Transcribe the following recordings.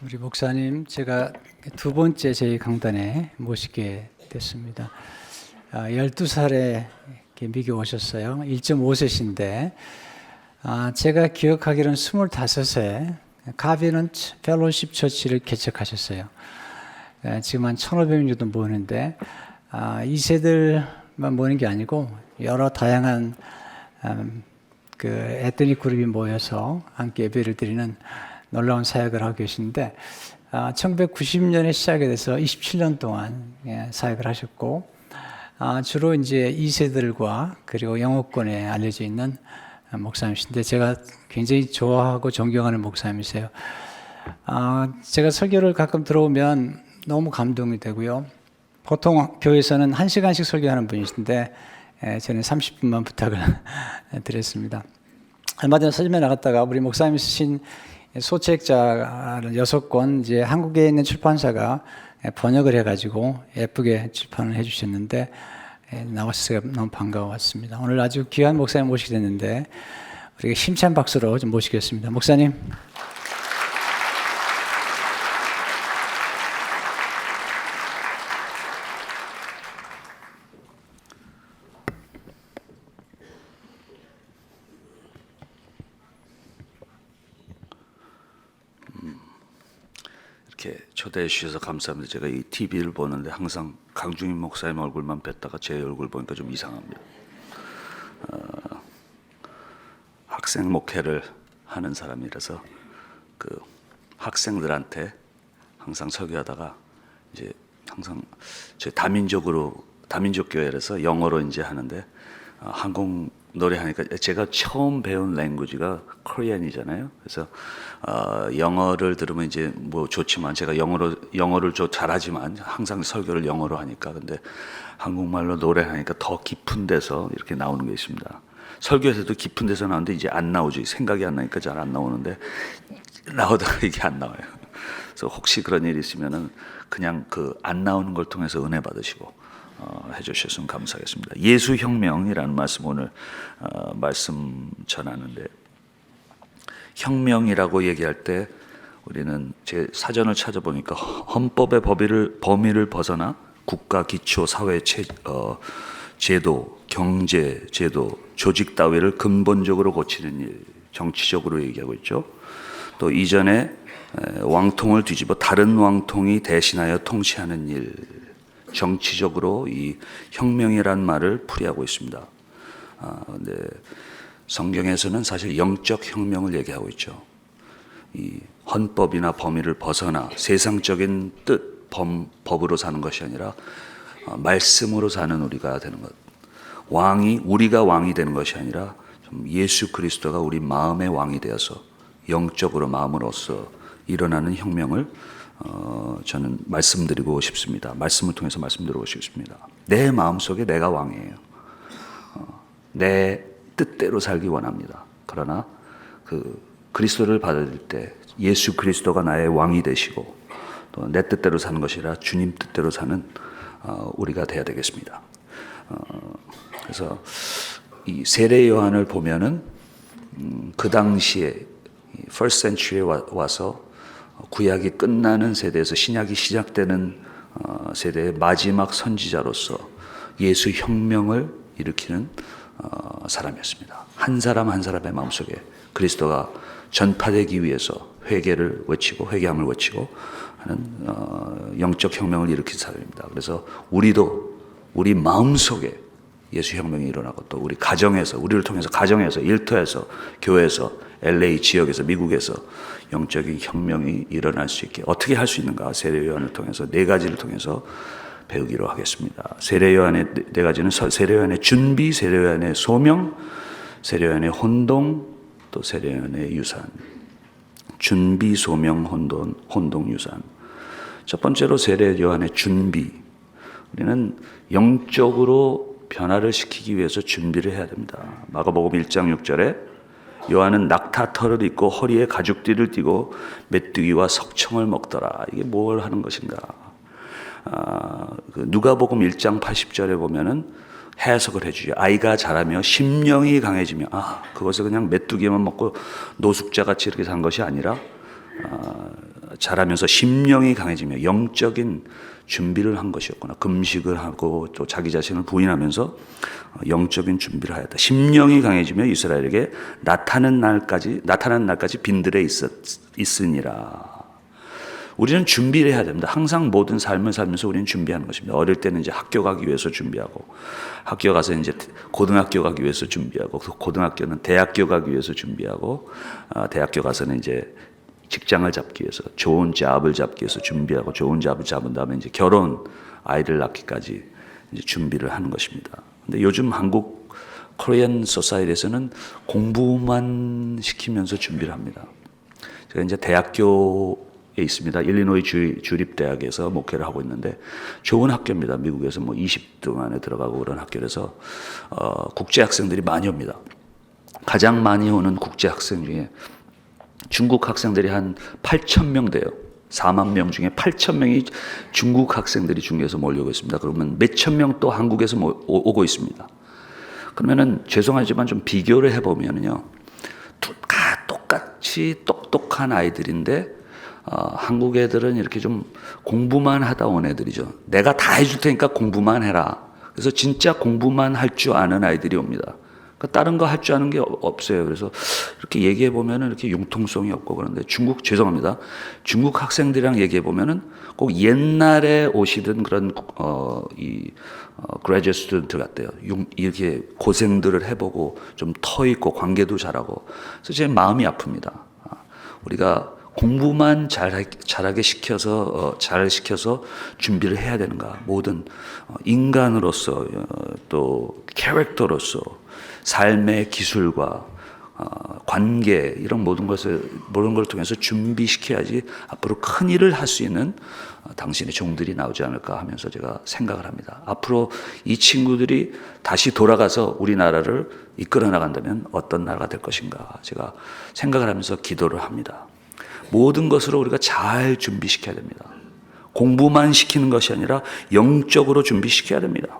우리 목사님, 제가 두 번째 저희 강단에 모시게 됐습니다. 12살에 미국에 오셨어요. 1.5세신데 제가 기억하기로는 25세 가비넌트 펠로십 처치를 개척하셨어요. 지금 한 1,500명 정도 모이는데 2세들만 모이는 게 아니고 여러 다양한 그 에트닉 그룹이 모여서 함께 예배를 드리는 놀라운 사역을 하고 계신데 1990년에 시작이 돼서 27년 동안 사역을 하셨고 주로 이제 2세들과 그리고 영어권에 알려져 있는 목사님이신데 제가 굉장히 좋아하고 존경하는 목사님이세요. 제가 설교를 가끔 들어오면 너무 감동이 되고요. 보통 교회에서는 1시간씩 설교하는 분이신데 저는 30분만 부탁을 드렸습니다. 얼마 전에 서점에 나갔다가 우리 목사님이 쓰신 소책자를 6권 이제 한국에 있는 출판사가 번역을 해가지고 예쁘게 출판을 해주셨는데 나와서 너무 반가웠습니다. 오늘 아주 귀한 목사님 모시게 됐는데 우리가 힘찬 박수로 좀 모시겠습니다. 목사님. 이렇게 초대해 주셔서 감사합니다. 제가 이 TV를 보는데 항상 강중인 목사님 얼굴만 뵀다가 제 얼굴 보니까 좀 이상합니다. 학생 목회를 하는 사람이라서 그 학생들한테 항상 설교하다가 이제 항상 제 다민족 교회라서 영어로 이제 하는데 한국 노래 하니까 제가 처음 배운 랭귀지가 코리안이잖아요. 그래서 영어를 들으면 이제 뭐 좋지만 제가 영어를 좀 잘하지만 항상 설교를 영어로 하니까 근데 한국말로 노래하니까 더 깊은 데서 이렇게 나오는 게 있습니다. 설교에서도 깊은 데서 나오는데 이제 안 나오지. 생각이 안 나니까 잘 안 나오는데 나오다가 이게 안 나와요. 그래서 혹시 그런 일이 있으면은 그냥 그 안 나오는 걸 통해서 은혜 받으시고 해주셨으면 감사하겠습니다. 예수혁명이라는 말씀 오늘 말씀 전하는데 혁명이라고 얘기할 때 우리는 제 사전을 찾아보니까 헌법의 범위를 벗어나 국가 기초 사회 제도 경제 제도 조직 따위를 근본적으로 고치는 일 정치적으로 얘기하고 있죠. 또 이전에 왕통을 뒤집어 다른 왕통이 대신하여 통치하는 일 정치적으로 이 혁명이란 말을 풀이하고 있습니다. 근데 성경에서는 사실 영적 혁명을 얘기하고 있죠. 이 헌법이나 범위를 벗어나 세상적인 뜻, 법으로 사는 것이 아니라 말씀으로 사는 우리가 되는 것. 우리가 왕이 되는 것이 아니라 예수 그리스도가 우리 마음의 왕이 되어서 영적으로 마음으로써 일어나는 혁명을 저는 말씀드리고 싶습니다. 말씀을 통해서 말씀드리고 싶습니다. 내 마음속에 내가 왕이에요. 내 뜻대로 살기 원합니다. 그러나 그 그리스도를 받을 때 예수 그리스도가 나의 왕이 되시고 또 내 뜻대로 사는 것이 아니라 주님 뜻대로 사는 우리가 돼야 되겠습니다. 그래서 이 세례 요한을 보면은 그 당시에 first century에 와서 구약이 끝나는 세대에서 신약이 시작되는 세대의 마지막 선지자로서 예수 혁명을 일으키는 사람이었습니다. 한 사람 한 사람의 마음속에 그리스도가 전파되기 위해서 회개를 외치고 회개함을 외치고 하는 영적 혁명을 일으킨 사람입니다. 그래서 우리도 우리 마음속에 예수 혁명이 일어나고 또 우리 가정에서 우리를 통해서 가정에서 일터에서 교회에서 LA 지역에서 미국에서 영적인 혁명이 일어날 수 있게 어떻게 할 수 있는가 세례 요한을 통해서 4가지를 통해서 배우기로 하겠습니다. 세례 요한의 4가지는 세례 요한의 준비, 세례 요한의 소명, 세례 요한의 혼동, 또 세례 요한의 유산. 준비, 소명, 혼동, 유산. 첫 번째로 세례 요한의 준비. 우리는 영적으로 변화를 시키기 위해서 준비를 해야 됩니다. 마가복음 1장 6절에 요한은 낙타털을 입고 허리에 가죽띠를 띠고 메뚜기와 석청을 먹더라. 이게 뭘 하는 것인가? 누가복음 1장 80절에 보면은 해석을 해주죠. 아이가 자라며 심령이 강해지며 그것을 그냥 메뚜기만 먹고 노숙자같이 이렇게 산 것이 아니라 자라면서 심령이 강해지며 영적인 준비를 한 것이었구나. 금식을 하고 또 자기 자신을 부인하면서 영적인 준비를 하였다. 심령이 강해지며 이스라엘에게 나타난 날까지 빈들에 있으니라. 우리는 준비를 해야 됩니다. 항상 모든 삶을 살면서 우리는 준비하는 것입니다. 어릴 때는 이제 학교 가기 위해서 준비하고, 학교 가서 이제 고등학교 가기 위해서 준비하고, 고등학교는 대학교 가기 위해서 준비하고, 대학교 가서는 이제 직장을 잡기 위해서, 좋은 잡을 잡기 위해서 준비하고, 좋은 잡을 잡은 다음에 이제 결혼, 아이를 낳기까지 이제 준비를 하는 것입니다. 근데 요즘 한국 코리안 소사이티에서는 공부만 시키면서 준비를 합니다. 제가 이제 대학교에 있습니다. 일리노이 주립대학에서 목회를 하고 있는데 좋은 학교입니다. 미국에서 뭐 20등 안에 들어가고 그런 학교라서 국제 학생들이 많이 옵니다. 가장 많이 오는 국제 학생 중에 중국 학생들이 한 8,000명 돼요. 4만 명 중에 8,000명이 중국 학생들이 중국에서 몰려오고 있습니다. 그러면 몇천 명 또 한국에서 오고 있습니다. 그러면은 죄송하지만 좀 비교를 해보면요, 다 똑같이 똑똑한 아이들인데 한국 애들은 이렇게 좀 공부만 하다 온 애들이죠. 내가 다 해줄 테니까 공부만 해라. 그래서 진짜 공부만 할 줄 아는 아이들이 옵니다. 다른 거 할 줄 아는 게 없어요. 그래서 이렇게 얘기해 보면은 이렇게 융통성이 없고 그런데 죄송합니다. 중국 학생들이랑 얘기해 보면은 꼭 옛날에 오시던 그런 graduate student 같대요. 이렇게 고생들을 해보고 좀 터 있고 관계도 잘하고. 그래서 제 마음이 아픕니다. 우리가 공부만 잘하게 시켜서 잘 시켜서 준비를 해야 되는가? 모든 인간으로서 또 캐릭터로서 삶의 기술과 관계 이런 모든 걸 통해서 준비시켜야지 앞으로 큰 일을 할 수 있는 당신의 종들이 나오지 않을까 하면서 제가 생각을 합니다. 앞으로 이 친구들이 다시 돌아가서 우리나라를 이끌어 나간다면 어떤 나라가 될 것인가 제가 생각을 하면서 기도를 합니다. 모든 것으로 우리가 잘 준비시켜야 됩니다. 공부만 시키는 것이 아니라 영적으로 준비시켜야 됩니다.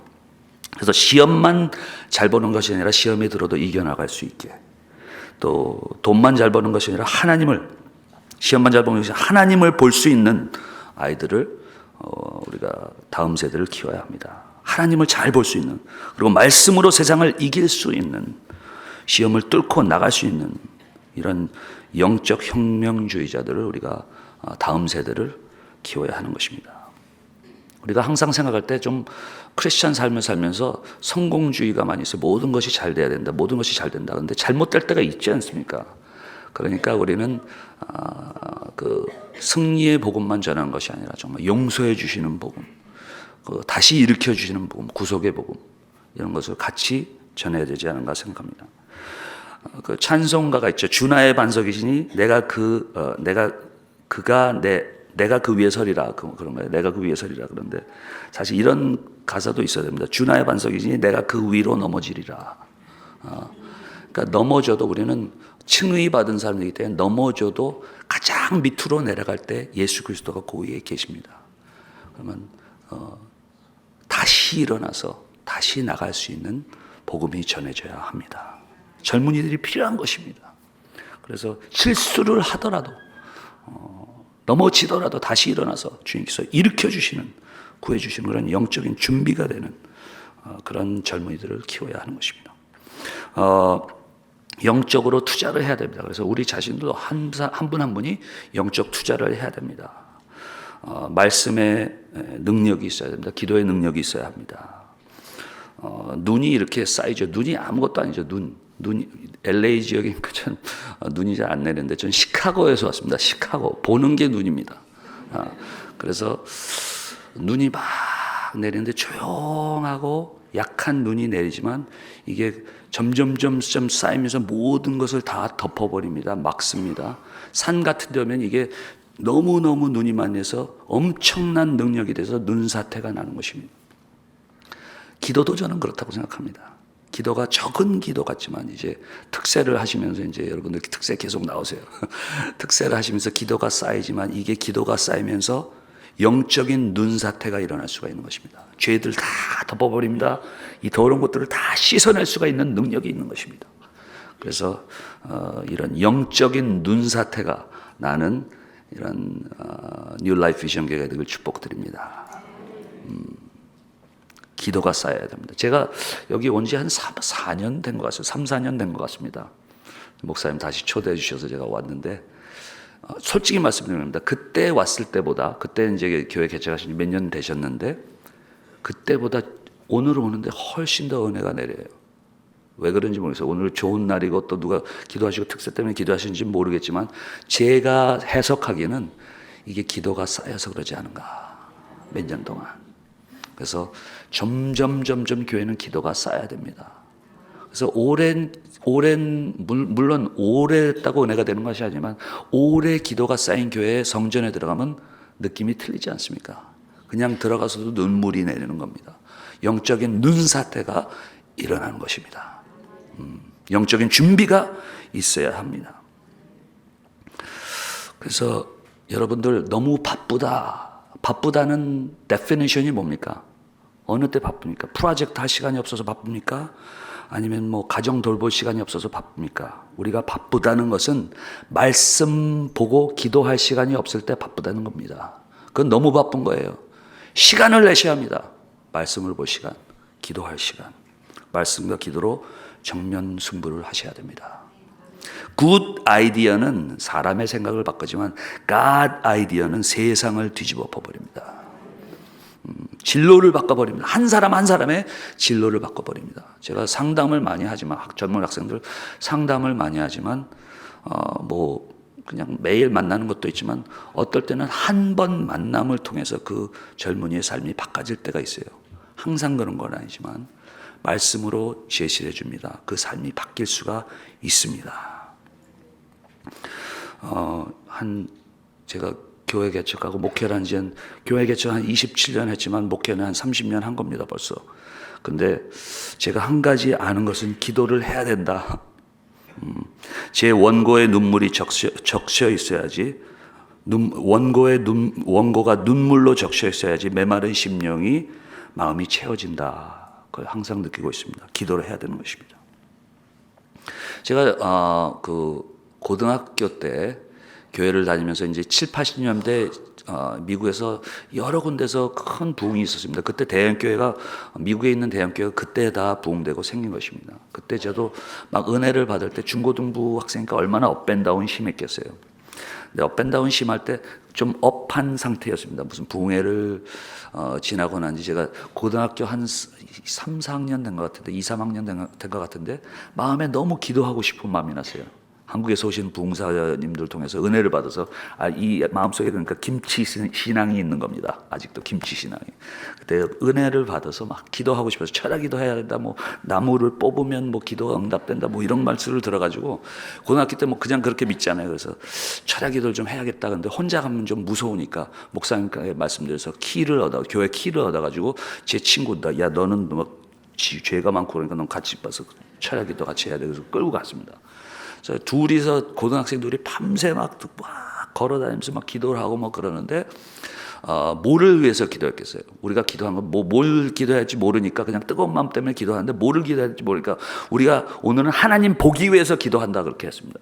그래서 시험만 잘 보는 것이 아니라 시험에 들어도 이겨나갈 수 있게, 또 돈만 잘 버는 것이 아니라 시험만 잘 보는 것이 아니라 하나님을 볼 수 있는 아이들을 우리가 다음 세대를 키워야 합니다. 하나님을 잘 볼 수 있는, 그리고 말씀으로 세상을 이길 수 있는, 시험을 뚫고 나갈 수 있는 이런 영적 혁명주의자들을 우리가 다음 세대를 키워야 하는 것입니다. 우리가 항상 생각할 때 좀 크리스찬 삶을 살면서 성공주의가 많이 있어요. 모든 것이 잘 돼야 된다. 모든 것이 잘 된다. 그런데 잘못될 때가 있지 않습니까? 그러니까 우리는 그 승리의 복음만 전하는 것이 아니라 정말 용서해 주시는 복음, 다시 일으켜 주시는 복음, 구속의 복음, 이런 것을 같이 전해야 되지 않은가 생각합니다. 그 찬송가가 있죠. 주나의 반석이시니 내가 그 위에 서리라. 그런 거예요. 내가 그 위에 서리라. 그런데 사실 이런 가사도 있어야 됩니다. 주나의 반석이시니 내가 그 위로 넘어지리라. 그러니까 넘어져도 우리는 칭의 받은 사람이기 때문에 넘어져도 가장 밑으로 내려갈 때 예수 그리스도가 그 위에 계십니다. 그러면 다시 일어나서 다시 나갈 수 있는 복음이 전해져야 합니다. 젊은이들이 필요한 것입니다. 그래서 실수를 하더라도 넘어지더라도 다시 일어나서 주님께서 일으켜주시는, 구해주시는 그런 영적인 준비가 되는 그런 젊은이들을 키워야 하는 것입니다. 영적으로 투자를 해야 됩니다. 그래서 우리 자신도 한 분 한 분이 영적 투자를 해야 됩니다. 말씀의 능력이 있어야 됩니다. 기도의 능력이 있어야 합니다. 눈이 이렇게 쌓이죠. 눈이 아무것도 아니죠. 눈이 LA 지역에 전 눈이 잘 안 내리는데 전 시카고에서 왔습니다. 시카고 보는 게 눈입니다. 그래서 눈이 막 내리는데 조용하고 약한 눈이 내리지만 이게 점점 쌓이면서 모든 것을 다 덮어버립니다. 막습니다. 산 같은 데 오면 이게 너무너무 눈이 많이 해서 엄청난 능력이 돼서 눈사태가 나는 것입니다. 기도도 저는 그렇다고 생각합니다. 기도가 적은 기도 같지만 이제 특세를 하시면서 이제 여러분들 특세 계속 나오세요. 특세를 하시면서 기도가 쌓이지만 이게 기도가 쌓이면서 영적인 눈사태가 일어날 수가 있는 것입니다. 죄들 다 덮어버립니다. 이 더러운 것들을 다 씻어낼 수가 있는 능력이 있는 것입니다. 그래서 이런 영적인 눈사태가 나는 이런 뉴 라이프 비전 교회가 되길 축복드립니다. 기도가 쌓여야 됩니다. 제가 여기 온 지 한 4년 된 것 같아요. 3, 4년 된 것 같습니다. 목사님 다시 초대해 주셔서 제가 왔는데 솔직히 말씀드립니다. 그때 왔을 때보다, 그때 이제 교회 개척하신 지 몇 년 되셨는데 그때보다 오늘 오는데 훨씬 더 은혜가 내려요. 왜 그런지 모르겠어요. 오늘 좋은 날이고 또 누가 기도하시고 특세 때문에 기도하시는지 모르겠지만 제가 해석하기는 이게 기도가 쌓여서 그러지 않은가. 몇 년 동안. 그래서 점점 교회는 기도가 쌓여야 됩니다. 그래서 물론 오래 했다고 은혜가 되는 것이 아니지만 오래 기도가 쌓인 교회에 성전에 들어가면 느낌이 틀리지 않습니까? 그냥 들어가서도 눈물이 내리는 겁니다. 영적인 눈사태가 일어나는 것입니다. 영적인 준비가 있어야 합니다. 그래서 여러분들 너무 바쁘다는 데피니션이 뭡니까? 어느 때 바쁩니까? 프로젝트 할 시간이 없어서 바쁩니까? 아니면 뭐 가정 돌볼 시간이 없어서 바쁩니까? 우리가 바쁘다는 것은 말씀 보고 기도할 시간이 없을 때 바쁘다는 겁니다. 그건 너무 바쁜 거예요. 시간을 내셔야 합니다. 말씀을 볼 시간, 기도할 시간. 말씀과 기도로 정면 승부를 하셔야 됩니다. 굿 아이디어는 사람의 생각을 바꾸지만 God 아이디어는 세상을 뒤집어 엎어버립니다. 진로를 바꿔버립니다. 한 사람 한 사람의 진로를 바꿔버립니다. 제가 상담을 많이 하지만 젊은 학생들 상담을 많이 하지만 그냥 매일 만나는 것도 있지만 어떨 때는 한 번 만남을 통해서 그 젊은이의 삶이 바꿔질 때가 있어요. 항상 그런 건 아니지만 말씀으로 제시해 줍니다. 그 삶이 바뀔 수가 있습니다. 제가 교회 개척하고 목회를 한 지는 교회 개척 한 27년 했지만 목회는 한 30년 한 겁니다, 벌써. 근데 제가 한 가지 아는 것은 기도를 해야 된다. 제 원고의 눈물이 적셔 있어야지. 원고가 눈물로 적셔 있어야지 메마른 심령이 마음이 채워진다. 그걸 항상 느끼고 있습니다. 기도를 해야 되는 것입니다. 제가 고등학교 때 교회를 다니면서 이제 7, 80년대 미국에서 여러 군데서 큰 부흥이 있었습니다. 그때 대형교회가 미국에 있는 대형교회가 그때 다 부흥되고 생긴 것입니다. 그때 저도 막 은혜를 받을 때 중고등부 학생이니까 얼마나 업앤다운 심했겠어요. 근데 업앤다운 심할 때 좀 업한 상태였습니다. 무슨 부흥회를 지나고 난지 제가 고등학교 한 3, 4학년 된 것 같은데 2, 3학년 된 것 같은데 마음에 너무 기도하고 싶은 마음이 났어요. 한국에서 오신 부흥사님들 통해서 은혜를 받아서 이 마음속에 그러니까 김치 신앙이 있는 겁니다. 아직도 김치 신앙이. 그때 은혜를 받아서 막 기도하고 싶어서 철야기도 해야 된다. 뭐 나무를 뽑으면 뭐 기도가 응답된다. 뭐 이런 말씀을 들어가지고 고등학교 때 뭐 그냥 그렇게 믿잖아요. 그래서 철야기도를 좀 해야겠다. 근데 혼자 가면 좀 무서우니까 목사님께 말씀드려서 교회 키를 얻어가지고 제 친구다. 야 너는 뭐 죄가 많고 그러니까 넌 같이 봐서 철야기도 같이 해야 돼. 그래서 끌고 갔습니다. 그래서 둘이서 고등학생들이 밤새 막 걸어다니면서 막 기도를 하고 막 그러는데 뭐를 위해서 기도했겠어요? 우리가 기도한 건 뭘 기도해야 할지 모르니까 그냥 뜨거운 마음 때문에 기도하는데 뭐를 기도해야 할지 모르니까 우리가 오늘은 하나님 보기 위해서 기도한다 그렇게 했습니다.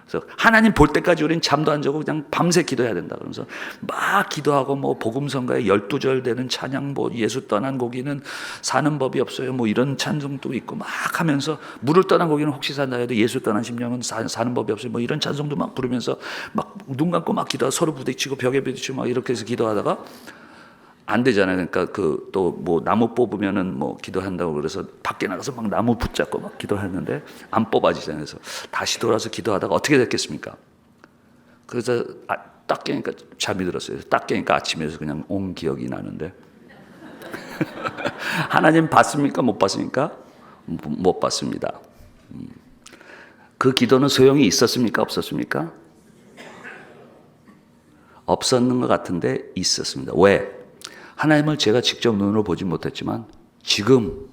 그래서 하나님 볼 때까지 우리는 잠도 안 자고 그냥 밤새 기도해야 된다. 그러면서 막 기도하고 뭐 복음성가에 12절 되는 찬양, 뭐 예수 떠난 고기는 사는 법이 없어요. 뭐 이런 찬송도 있고 막 하면서 물을 떠난 고기는 혹시 산다 해도 예수 떠난 심령은 사는 법이 없어요. 뭐 이런 찬송도 막 부르면서 막 눈 감고 막 기도하고 서로 부딪히고 벽에 부딪히고 막 이렇게 해서 기도하다가 안 되잖아요. 그러니까 또 뭐 나무 뽑으면은 뭐 기도한다고 그래서 밖에 나가서 막 나무 붙잡고 막 기도했는데 안 뽑아지잖아요. 그래서 다시 돌아서 기도하다가 어떻게 됐겠습니까? 그래서 딱 깨니까 잠이 들었어요. 딱 깨니까 아침에서 그냥 온 기억이 나는데 하나님 봤습니까? 못 봤습니까? 못 봤습니다. 그 기도는 소용이 있었습니까? 없었습니까? 없었는 것 같은데 있었습니다. 왜? 하나님을 제가 직접 눈으로 보지 못했지만 지금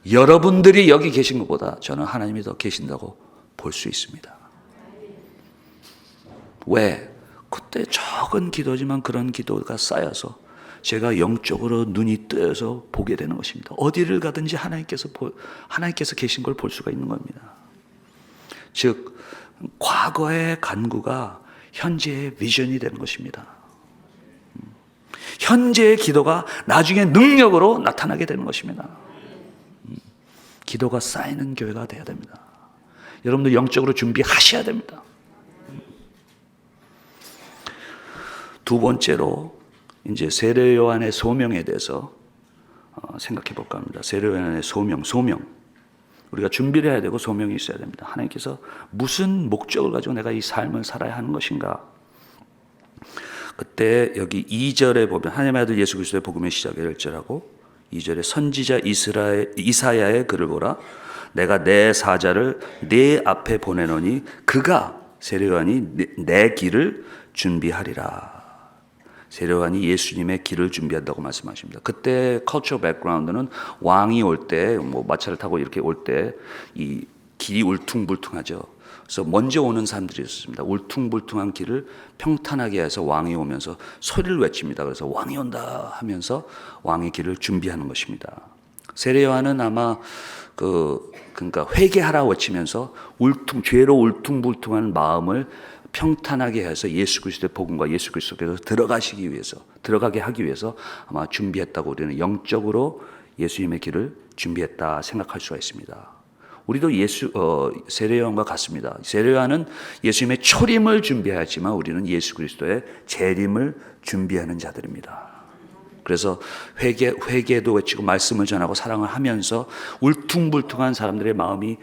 여러분들이 여기 계신 것보다 저는 하나님이 더 계신다고 볼 수 있습니다. 왜? 그때 적은 기도지만 그런 기도가 쌓여서 제가 영적으로 눈이 뜨여서 보게 되는 것입니다. 어디를 가든지 하나님께서 계신 걸 볼 수가 있는 겁니다. 즉 과거의 간구가 현재의 비전이 되는 것입니다. 현재의 기도가 나중에 능력으로 나타나게 되는 것입니다. 기도가 쌓이는 교회가 되어야 됩니다. 여러분들 영적으로 준비하셔야 됩니다. 두 번째로 이제 세례 요한의 소명에 대해서 생각해 볼까 합니다. 세례 요한의 소명. 우리가 준비를 해야 되고 소명이 있어야 됩니다. 하나님께서 무슨 목적을 가지고 내가 이 삶을 살아야 하는 것인가? 그때 여기 2절에 보면 하나님의 아들 예수 그리스도의 복음의 시작의 1절하고 2절에 선지자 이사야의 글을 보라. 내가 내 사자를 네 앞에 보내노니 그가 세례 요한이 내 길을 준비하리라. 세례 요한이 예수님의 길을 준비한다고 말씀하십니다. 그때 컬처 백그라운드는 왕이 올 때, 뭐 마차를 타고 이렇게 올 때 이 길이 울퉁불퉁하죠. 그래서 먼저 오는 사람들이 있었습니다. 울퉁불퉁한 길을 평탄하게 해서 왕이 오면서 소리를 외칩니다. 그래서 왕이 온다 하면서 왕의 길을 준비하는 것입니다. 세례 요한은 아마 그러니까 회개하라 외치면서 죄로 울퉁불퉁한 마음을 평탄하게 해서 예수 그리스도의 복음과 예수 그리스도께서 들어가게 하기 위해서 아마 준비했다고 우리는 영적으로 예수님의 길을 준비했다 생각할 수가 있습니다. 우리도 세례 요한과 같습니다. 세례 요한은 예수님의 초림을 준비하지만 우리는 예수 그리스도의 재림을 준비하는 자들입니다. 그래서 회개도 외치고 말씀을 전하고 사랑을 하면서 울퉁불퉁한 사람들의 마음이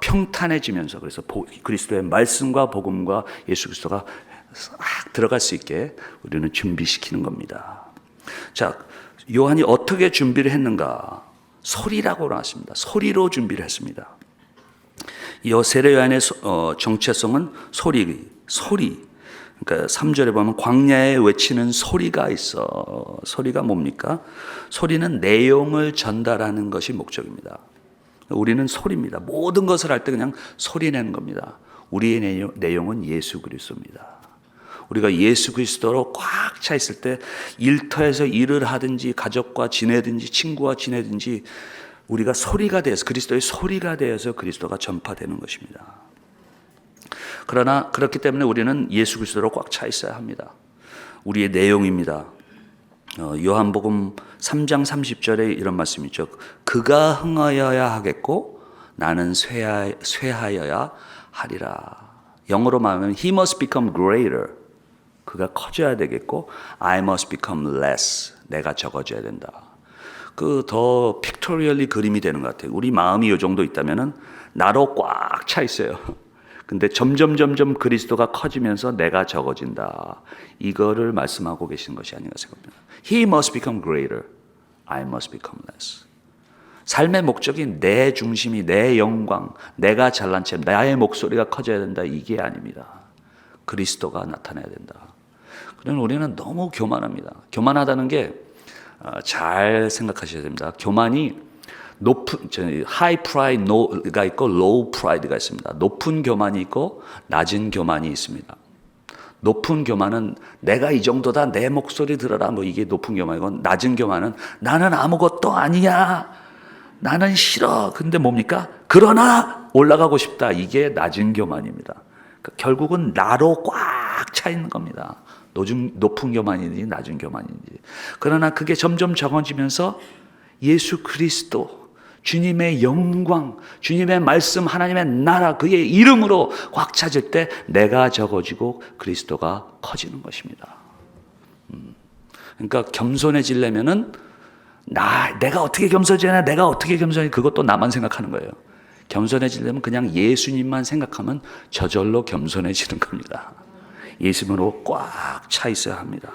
평탄해지면서 그래서 그리스도의 말씀과 복음과 예수 그리스도가 싹 들어갈 수 있게 우리는 준비시키는 겁니다. 자, 요한이 어떻게 준비를 했는가? 소리라고 나왔습니다. 소리로 준비를 했습니다. 이 세례 요한의 정체성은 소리. 그러니까 3절에 보면 광야에 외치는 소리가 있어. 소리가 뭡니까? 소리는 내용을 전달하는 것이 목적입니다. 우리는 소리입니다. 모든 것을 할 때 그냥 소리 내는 겁니다. 우리의 내용은 예수 그리스도입니다. 우리가 예수 그리스도로 꽉 차 있을 때 일터에서 일을 하든지 가족과 지내든지 친구와 지내든지 우리가 소리가 되어서 그리스도의 소리가 되어서 그리스도가 전파되는 것입니다. 그러나 그렇기 때문에 우리는 예수 그리스도로 꽉 차 있어야 합니다. 우리의 내용입니다. 요한복음 3장 30절에 이런 말씀이 있죠. 그가 흥하여야 하겠고 나는 쇠하여야 하리라. 영어로 말하면 He must become greater. 그가 커져야 되겠고 I must become less. 내가 적어져야 된다. 더 픽토리얼리 그림이 되는 것 같아요. 우리 마음이 이 정도 있다면은 나로 꽉 차 있어요. 근데 점점 그리스도가 커지면서 내가 적어진다. 이거를 말씀하고 계시는 것이 아닌가 생각합니다. He must become greater. I must become less. 삶의 목적이 내 중심이, 내 영광, 내가 잘난 체, 나의 목소리가 커져야 된다. 이게 아닙니다. 그리스도가 나타나야 된다. 그러나 우리는 너무 교만합니다. 교만하다는 게 잘 생각하셔야 됩니다. 교만이 높은 high pride가 있고 low pride가 있습니다. 높은 교만이 있고 낮은 교만이 있습니다. 높은 교만은 내가 이 정도다, 내 목소리 들어라, 뭐 이게 높은 교만이고, 낮은 교만은 나는 아무것도 아니야, 나는 싫어, 근데 뭡니까? 그러나 올라가고 싶다. 이게 낮은 교만입니다. 그러니까 결국은 나로 꽉 차 있는 겁니다. 높은 교만이든지 낮은 교만이든지. 그러나 그게 점점 적어지면서 예수 그리스도, 주님의 영광, 주님의 말씀, 하나님의 나라, 그의 이름으로 꽉 차질 때 내가 적어지고 그리스도가 커지는 것입니다. 그러니까 겸손해지려면은 내가 어떻게 겸손해지냐, 내가 어떻게 겸손해, 그것도 나만 생각하는 거예요. 겸손해지려면 그냥 예수님만 생각하면 저절로 겸손해지는 겁니다. 예수님으로 꽉 차 있어야 합니다.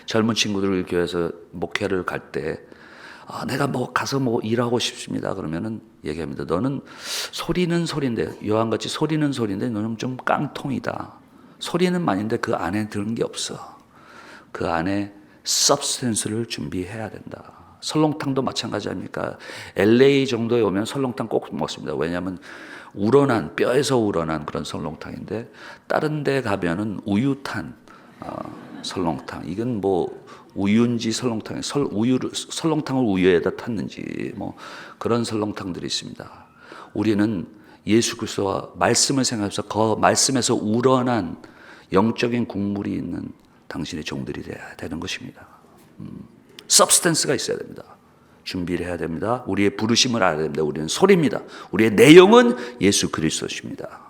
젊은 친구들 교회에서 목회를 갈 때 내가 가서 일하고 싶습니다. 그러면은 얘기합니다. 너는 소리는 소리인데, 요한같이 소리는 소리인데 너는 좀 깡통이다. 소리는 많은데 그 안에 드는 게 없어. 그 안에 substance를 준비해야 된다. 설렁탕도 마찬가지 아닙니까? LA 정도에 오면 설렁탕 꼭 먹습니다. 왜냐하면 뼈에서 우러난 그런 설렁탕인데, 다른 데 가면은 우유탄 설렁탕. 이건 우유인지 설렁탕, 설렁탕을 우유에다 탔는지 그런 설렁탕들이 있습니다. 우리는 예수 그리스도와 말씀을 생각해서 그 말씀에서 우러난 영적인 국물이 있는 당신의 종들이 되어야 되는 것입니다. substance가 있어야 됩니다. 준비를 해야 됩니다. 우리의 부르심을 알아야 됩니다. 우리는 소리입니다. 우리의 내용은 예수 그리스도십니다.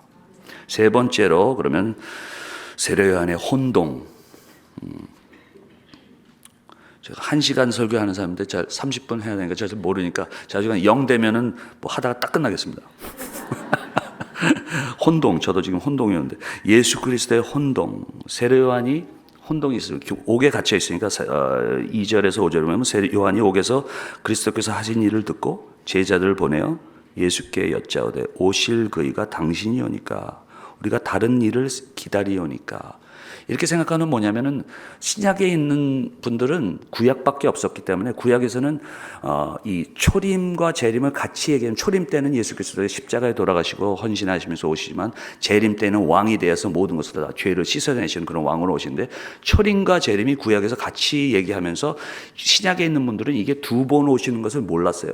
세 번째로 그러면 세례 요한의 혼동. 제가 1시간 설교하는 사람인데 30분 해야 되니까 잘 모르니까 자주간 0 되면은 뭐 하다가 딱 끝나겠습니다. 혼동, 저도 지금 혼동이었는데 예수 그리스도의 혼동, 세례 요한이 혼동이 있어요. 옥에 갇혀 있으니까 2절에서 5절에 보면 세례 요한이 옥에서 그리스도께서 하신 일을 듣고 제자들을 보내어 예수께 여짜오되 오실 그이가 당신이오니까 우리가 다른 일을 기다리오니까. 이렇게 생각하는 뭐냐면은 신약에 있는 분들은 구약밖에 없었기 때문에 구약에서는 이 초림과 재림을 같이 얘기하면 초림 때는 예수 그리스도의 십자가에 돌아가시고 헌신하시면서 오시지만 재림 때는 왕이 되어서 모든 것을 다 죄를 씻어내시는 그런 왕으로 오시는데 초림과 재림이 구약에서 같이 얘기하면서 신약에 있는 분들은 이게 두 번 오시는 것을 몰랐어요.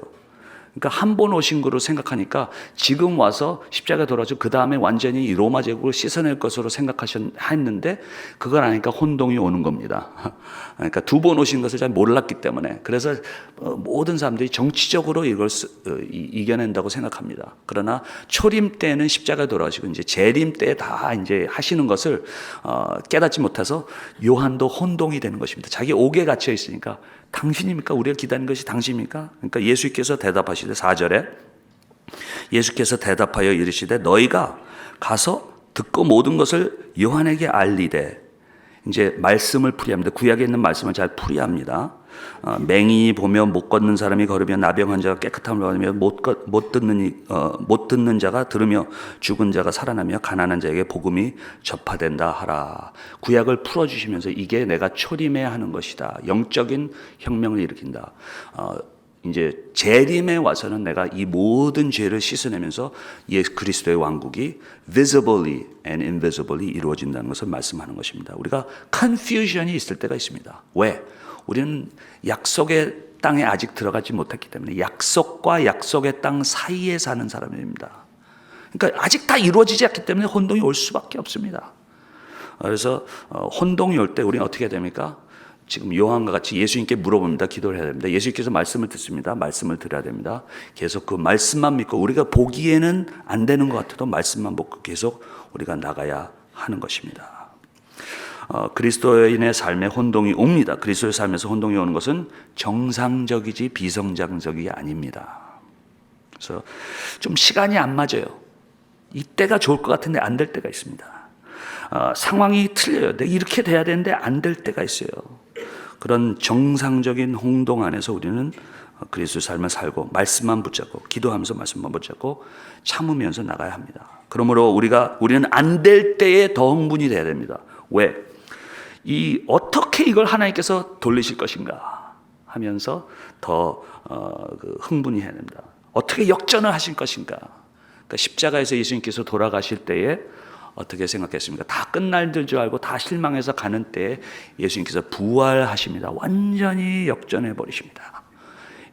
그러니까 한 번 오신 거로 생각하니까 지금 와서 십자가에 돌아가시고 그 다음에 완전히 이 로마 제국을 씻어낼 것으로 생각하셨는데 그걸 아니까 혼동이 오는 겁니다. 그러니까 두 번 오신 것을 잘 몰랐기 때문에 그래서 모든 사람들이 정치적으로 이걸 이겨낸다고 생각합니다. 그러나 초림 때는 십자가에 돌아가시고 이제 재림 때 다 이제 하시는 것을 깨닫지 못해서 요한도 혼동이 되는 것입니다. 자기 옥에 갇혀 있으니까 당신입니까? 우리가 기다리는 것이 당신입니까? 그러니까 예수께서 대답하시되 4절에 예수께서 대답하여 이르시되 너희가 가서 듣고 모든 것을 요한에게 알리되 이제 말씀을 풀이합니다. 구약에 있는 말씀을 잘 풀이합니다. 맹인이 보며 못 걷는 사람이 걸으며 나병한 자가 깨끗함을 받으며 못 듣는 자가 들으며 죽은 자가 살아나며 가난한 자에게 복음이 전파된다 하라. 구약을 풀어주시면서 이게 내가 초림해야 하는 것이다. 영적인 혁명을 일으킨다. 이제 재림에 와서는 내가 이 모든 죄를 씻어내면서 예수 그리스도의 왕국이 visibly and invisibly 이루어진다는 것을 말씀하는 것입니다. 우리가 confusion이 있을 때가 있습니다. 왜? 우리는 약속의 땅에 아직 들어가지 못했기 때문에 약속과 약속의 땅 사이에 사는 사람입니다. 그러니까 아직 다 이루어지지 않기 때문에 혼동이 올 수밖에 없습니다. 그래서 혼동이 올 때 우리는 어떻게 해야 됩니까? 지금 요한과 같이 예수님께 물어봅니다. 기도를 해야 됩니다. 예수님께서 말씀을 듣습니다. 말씀을 들어야 됩니다. 계속 그 말씀만 믿고 우리가 보기에는 안 되는 것 같아도 말씀만 보고 계속 우리가 나가야 하는 것입니다. 그리스도인의 삶에 혼동이 옵니다. 그리스도의 삶에서 혼동이 오는 것은 정상적이지 비정상적이 아닙니다. 그래서 좀 시간이 안 맞아요. 이때가 좋을 것 같은데 안 될 때가 있습니다. 상황이 틀려요. 내가 이렇게 돼야 되는데 안 될 때가 있어요. 그런 정상적인 혼동 안에서 우리는 그리스도의 삶을 살고 말씀만 붙잡고 기도하면서 말씀만 붙잡고 참으면서 나가야 합니다. 그러므로 우리는 안 될 때에 더 흥분이 돼야 됩니다. 왜? 어떻게 이걸 하나님께서 돌리실 것인가 하면서 더 흥분이 해야 됩니다. 어떻게 역전을 하실 것인가. 그러니까 십자가에서 예수님께서 돌아가실 때에 어떻게 생각했습니까? 다 끝날 줄 알고 다 실망해서 가는 때에 예수님께서 부활하십니다. 완전히 역전해 버리십니다.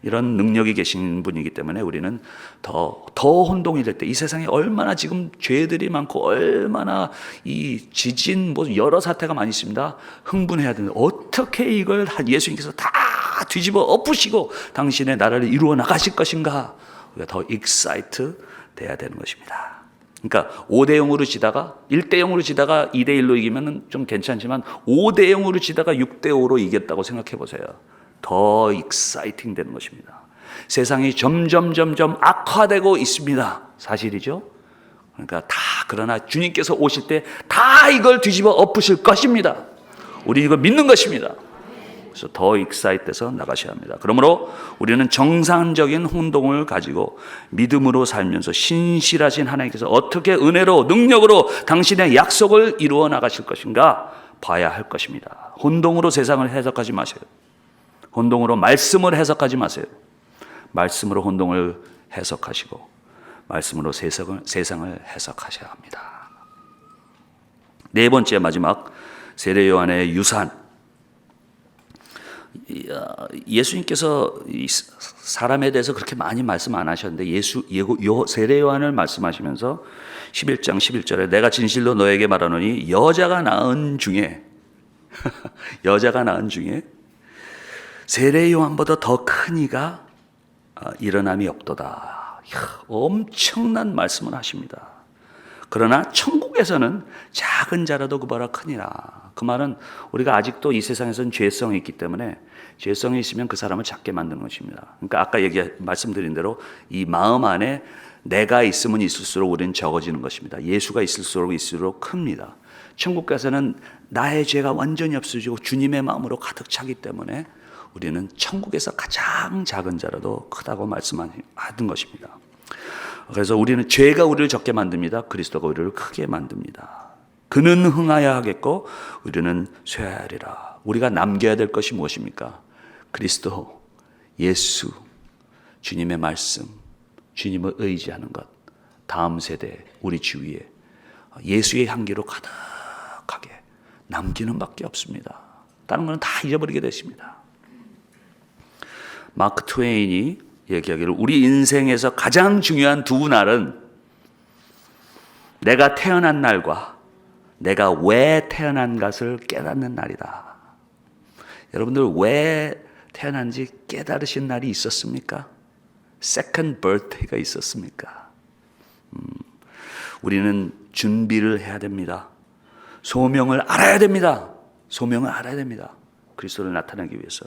이런 능력이 계신 분이기 때문에 우리는 더 혼동이 될 때 이 세상에 얼마나 지금 죄들이 많고 얼마나 이 지진 뭐 여러 사태가 많이 있습니다. 흥분해야 되는데 어떻게 이걸 예수님께서 다 뒤집어 엎으시고 당신의 나라를 이루어 나가실 것인가. 우리가 더 excited 돼야 되는 것입니다. 그러니까 5대0으로 지다가 1대0으로 지다가 2대1로 이기면 좀 괜찮지만 5대0으로 지다가 6대5로 이겼다고 생각해 보세요. 더 익사이팅 되는 것입니다. 세상이 점점 악화되고 있습니다. 사실이죠? 그러니까 그러나 주님께서 오실 때 다 이걸 뒤집어 엎으실 것입니다. 우리 이걸 믿는 것입니다. 그래서 더 익사이트돼서 나가셔야 합니다. 그러므로 우리는 정상적인 혼동을 가지고 믿음으로 살면서 신실하신 하나님께서 어떻게 은혜로 능력으로 당신의 약속을 이루어 나가실 것인가 봐야 할 것입니다. 혼동으로 세상을 해석하지 마세요. 혼동으로 말씀을 해석하지 마세요. 말씀으로 혼동을 해석하시고 말씀으로 세상을 해석하셔야 합니다. 네 번째 마지막 세례 요한의 유산. 예수님께서 이 사람에 대해서 그렇게 많이 말씀 안 하셨는데 세례 요한을 말씀하시면서 11장 11절에 내가 진실로 너에게 말하노니 여자가 낳은 중에 세례 요한보다 더 큰 이가 일어남이 없도다. 엄청난 말씀을 하십니다. 그러나 천국에서는 작은 자라도 그보다 크니라. 그 말은 우리가 아직도 이 세상에서는 죄성이 있기 때문에 죄성이 있으면 그 사람을 작게 만드는 것입니다. 그러니까 아까 말씀드린 대로 이 마음 안에 내가 있으면 있을수록 우리는 적어지는 것입니다. 예수가 있을수록 큽니다. 천국 가서는 나의 죄가 완전히 없어지고 주님의 마음으로 가득 차기 때문에 우리는 천국에서 가장 작은 자라도 크다고 말씀하는 것입니다. 그래서 우리는 죄가 우리를 적게 만듭니다. 그리스도가 우리를 크게 만듭니다. 그는 흥하야 하겠고 우리는 쇠하야 하리라. 우리가 남겨야 될 것이 무엇입니까? 그리스도, 예수, 주님의 말씀, 주님을 의지하는 것, 다음 세대 우리 주위에 예수의 향기로 가득하게 남기는 밖에 없습니다. 다른 것은 다 잊어버리게 되십니다. 마크 트웨인이 얘기하기를 우리 인생에서 가장 중요한 두 날은 내가 태어난 날과 내가 왜 태어난 것을 깨닫는 날이다. 여러분들 왜 태어난지 깨달으신 날이 있었습니까? Second birthday가 있었습니까? 우리는 준비를 해야 됩니다. 소명을 알아야 됩니다. 소명을 알아야 됩니다. 그리스도를 나타내기 위해서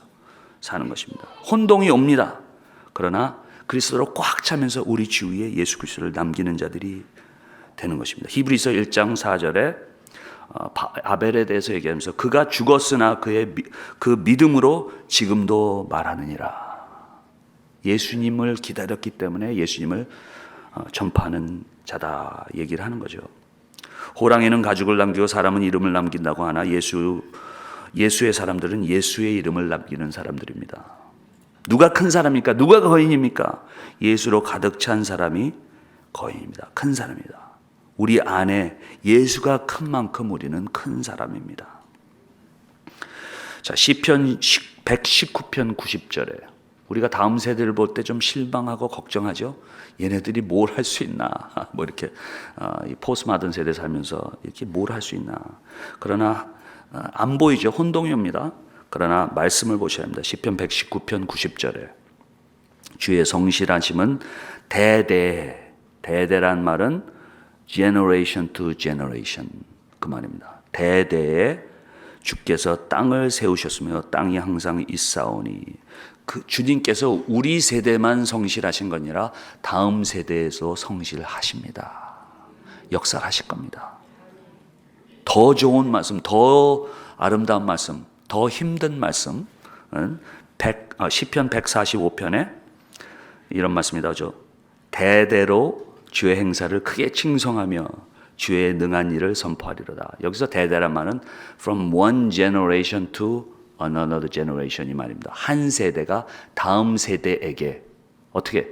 사는 것입니다. 혼동이 옵니다. 그러나 그리스도로 꽉 차면서 우리 주위에 예수 그리스도를 남기는 자들이 되는 것입니다. 히브리서 1장 4절에 아벨에 대해서 얘기하면서 그가 죽었으나 그 믿음으로 지금도 말하느니라. 예수님을 기다렸기 때문에 예수님을 전파하는 자다 얘기를 하는 거죠. 호랑이는 가죽을 남기고 사람은 이름을 남긴다고 하나 예수의 사람들은 예수의 이름을 남기는 사람들입니다. 누가 큰 사람입니까? 누가 거인입니까? 예수로 가득 찬 사람이 거인입니다. 큰 사람입니다. 우리 안에 예수가 큰 만큼 우리는 큰 사람입니다. 자, 시편 119편 90절에 우리가 다음 세대를 볼 때 좀 실망하고 걱정하죠. 얘네들이 뭘 할 수 있나? 뭐 이렇게 이 포스마든 세대 살면서 이렇게 뭘 할 수 있나? 그러나 안 보이죠. 혼동이 옵니다. 그러나 말씀을 보셔야 합니다. 시편 119편 90절에 주의 성실하심은 대대란 말은 generation to generation 그 말입니다. 대대에 주께서 땅을 세우셨으며 땅이 항상 있사오니 그 주님께서 우리 세대만 성실하신 것 아니라 다음 세대에서 성실하십니다. 역사하실 겁니다. 더 좋은 말씀, 더 아름다운 말씀, 더 힘든 말씀 시편 145편에 이런 말씀이 나오죠. 대대로 주의 행사를 크게 칭송하며 주의 능한 일을 선포하리로다. 여기서 대대란 말은 from one generation to another generation 이 말입니다. 한 세대가 다음 세대에게 어떻게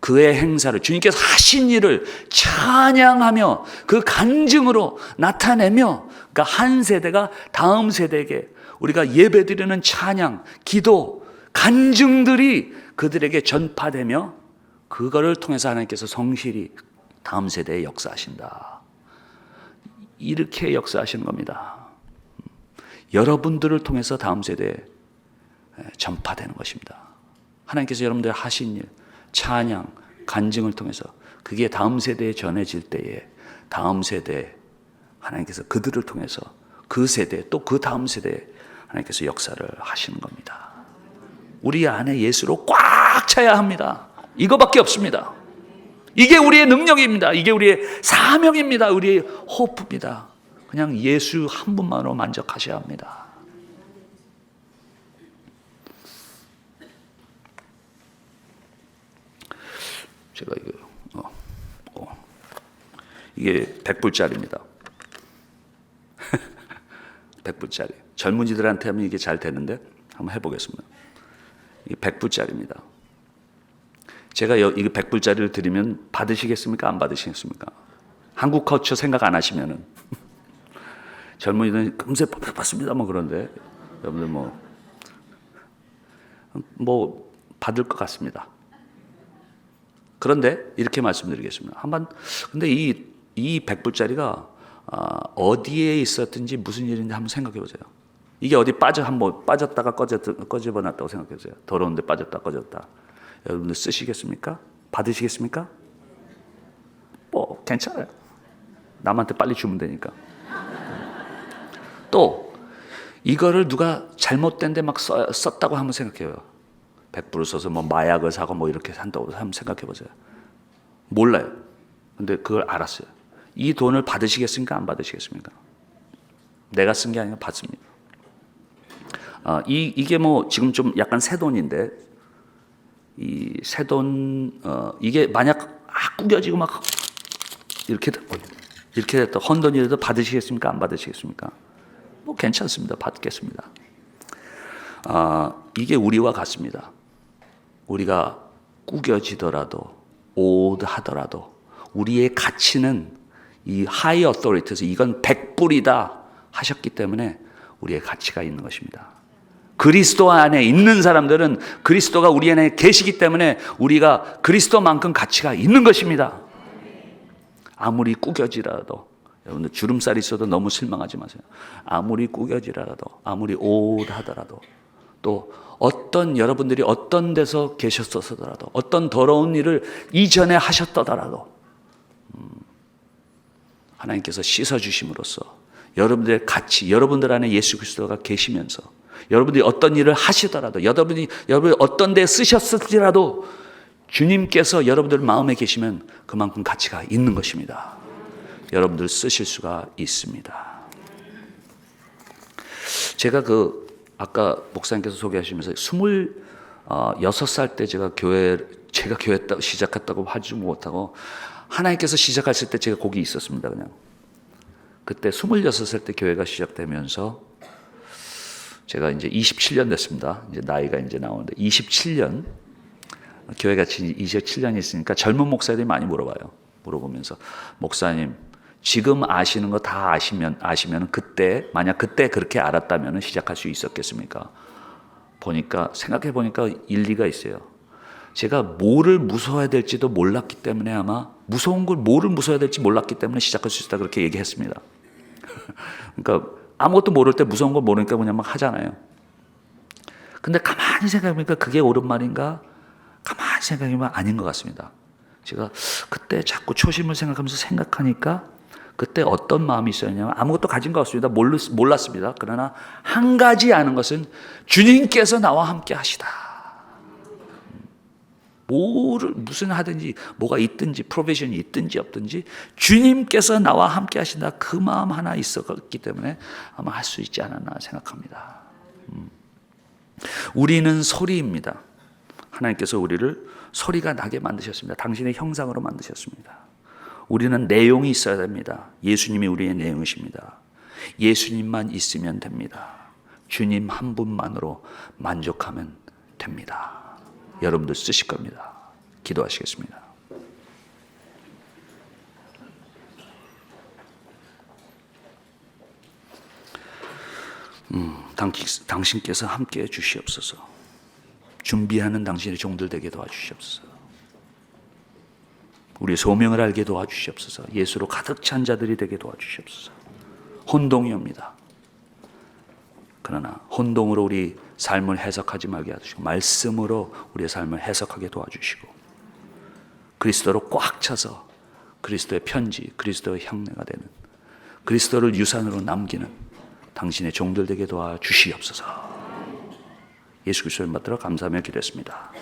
그의 행사를 주님께서 하신 일을 찬양하며 그 간증으로 나타내며 그러니까 한 세대가 다음 세대에게 우리가 예배드리는 찬양, 기도, 간증들이 그들에게 전파되며 그거를 통해서 하나님께서 성실히 다음 세대에 역사하신다. 이렇게 역사하시는 겁니다. 여러분들을 통해서 다음 세대에 전파되는 것입니다. 하나님께서 여러분들 하신 일, 찬양, 간증을 통해서 그게 다음 세대에 전해질 때에 다음 세대에 하나님께서 그들을 통해서 그 세대 또 그 다음 세대에 하나님께서 역사를 하시는 겁니다. 우리 안에 예수로 꽉 차야 합니다. 이거밖에 없습니다. 이게 우리의 능력입니다. 이게 우리의 사명입니다. 우리의 호프입니다. 그냥 예수 한 분만으로 만족하셔야 합니다. 제가 이게 100불짜리입니다. 100불짜리. 젊은이들한테 하면 이게 잘 되는데 한번 해보겠습니다. 이게 100불짜리입니다. 제가 이거 100불짜리를 드리면 받으시겠습니까? 안 받으시겠습니까? 한국 커처 생각 안 하시면은 젊은이들은 금세 받습니다. 뭐 그런데 여러분들 뭐 뭐 받을 것 같습니다. 그런데 이렇게 말씀드리겠습니다. 근데 이 100불짜리가 어디에 있었든지 무슨 일인지 한번 생각해 보세요. 이게 어디 빠졌다가 꺼집어놨다고 생각해 보세요. 더러운데 빠졌다 꺼졌다. 여러분들 쓰시겠습니까? 받으시겠습니까? 뭐 괜찮아요. 남한테 빨리 주면 되니까. 또 이거를 누가 잘못된 데 막 썼다고 한번 생각해요. 100불을 써서 뭐 마약을 사고 뭐 이렇게 산다고 한번 생각해 보세요. 몰라요. 근데 그걸 알았어요. 이 돈을 받으시겠습니까? 안 받으시겠습니까? 내가 쓴 게 아니라 받습니다. 이게 뭐 지금 좀 약간 새 돈인데, 이 새 돈, 이게 만약 구겨지고 막 이렇게 됐다. 헌돈이라도 받으시겠습니까? 안 받으시겠습니까? 뭐 괜찮습니다. 받겠습니다. 이게 우리와 같습니다. 우리가 구겨지더라도 오드하더라도 우리의 가치는 이 하이 어토리티에서 이건 100불이다 하셨기 때문에 우리의 가치가 있는 것입니다. 그리스도 안에 있는 사람들은 그리스도가 우리 안에 계시기 때문에 우리가 그리스도만큼 가치가 있는 것입니다. 아무리 구겨지더라도, 여러분들 주름살이 있어도 너무 실망하지 마세요. 아무리 구겨지더라도, 아무리 오드하더라도, 또 여러분들이 어떤 데서 계셨었더라도, 어떤 더러운 일을 이전에 하셨더라도 하나님께서 씻어주심으로써 여러분들의 가치, 여러분들 안에 예수 그리스도가 계시면서 여러분들이 어떤 일을 하시더라도, 여러분이 어떤 데 쓰셨을지라도 주님께서 여러분들 마음에 계시면 그만큼 가치가 있는 것입니다. 여러분들 쓰실 수가 있습니다. 제가 아까 목사님께서 소개하시면서 26살 때 제가 교회 시작했다고 하지 못하고 하나님께서 시작하실 때 제가 거기 있었습니다. 그냥 그때 26살 때 교회가 시작되면서 제가 이제 27년 됐습니다. 이제 나이가 이제 나오는데 27년 교회가 27년이 있으니까 젊은 목사들이 많이 물어보면서 목사님 지금 아시는 거 다 아시면 그때 만약 그때 그렇게 알았다면 시작할 수 있었겠습니까? 생각해 보니까 일리가 있어요. 제가 뭐를 무서워해야 될지도 몰랐기 때문에 아마 뭐를 무서워해야 될지 몰랐기 때문에 시작할 수 있다 그렇게 얘기했습니다. 그러니까 아무것도 모를 때 무서운 걸 모르니까 그냥 막 하잖아요. 근데 가만히 생각해보니까 그게 옳은 말인가? 가만히 생각해보면 아닌 것 같습니다. 제가 그때 자꾸 초심을 생각하니까 그때 어떤 마음이 있었냐면 아무것도 가진 것 같습니다. 몰랐습니다. 그러나 한 가지 아는 것은 주님께서 나와 함께 하시다. 무슨 하든지 뭐가 있든지 프로페션이 있든지 없든지 주님께서 나와 함께 하신다. 그 마음 하나 있었기 때문에 아마 할 수 있지 않았나 생각합니다. 우리는 소리입니다. 하나님께서 우리를 소리가 나게 만드셨습니다. 당신의 형상으로 만드셨습니다. 우리는 내용이 있어야 됩니다. 예수님이 우리의 내용이십니다. 예수님만 있으면 됩니다. 주님 한 분만으로 만족하면 됩니다. 여러분들 쓰실 겁니다. 기도하시겠습니다. 당신께서 함께해 주시옵소서. 준비하는 당신의 종들 되게 도와주시옵소서. 우리의 소명을 알게 도와주시옵소서. 예수로 가득 찬 자들이 되게 도와주시옵소서. 혼동이 옵니다. 그러나 혼동으로 우리 삶을 해석하지 말게 하시고 말씀으로 우리의 삶을 해석하게 도와주시고 그리스도로 꽉 차서 그리스도의 편지, 그리스도의 향내가 되는 그리스도를 유산으로 남기는 당신의 종들 되게 도와주시옵소서. 예수 그리스도를 받들어 감사하며 기도했습니다.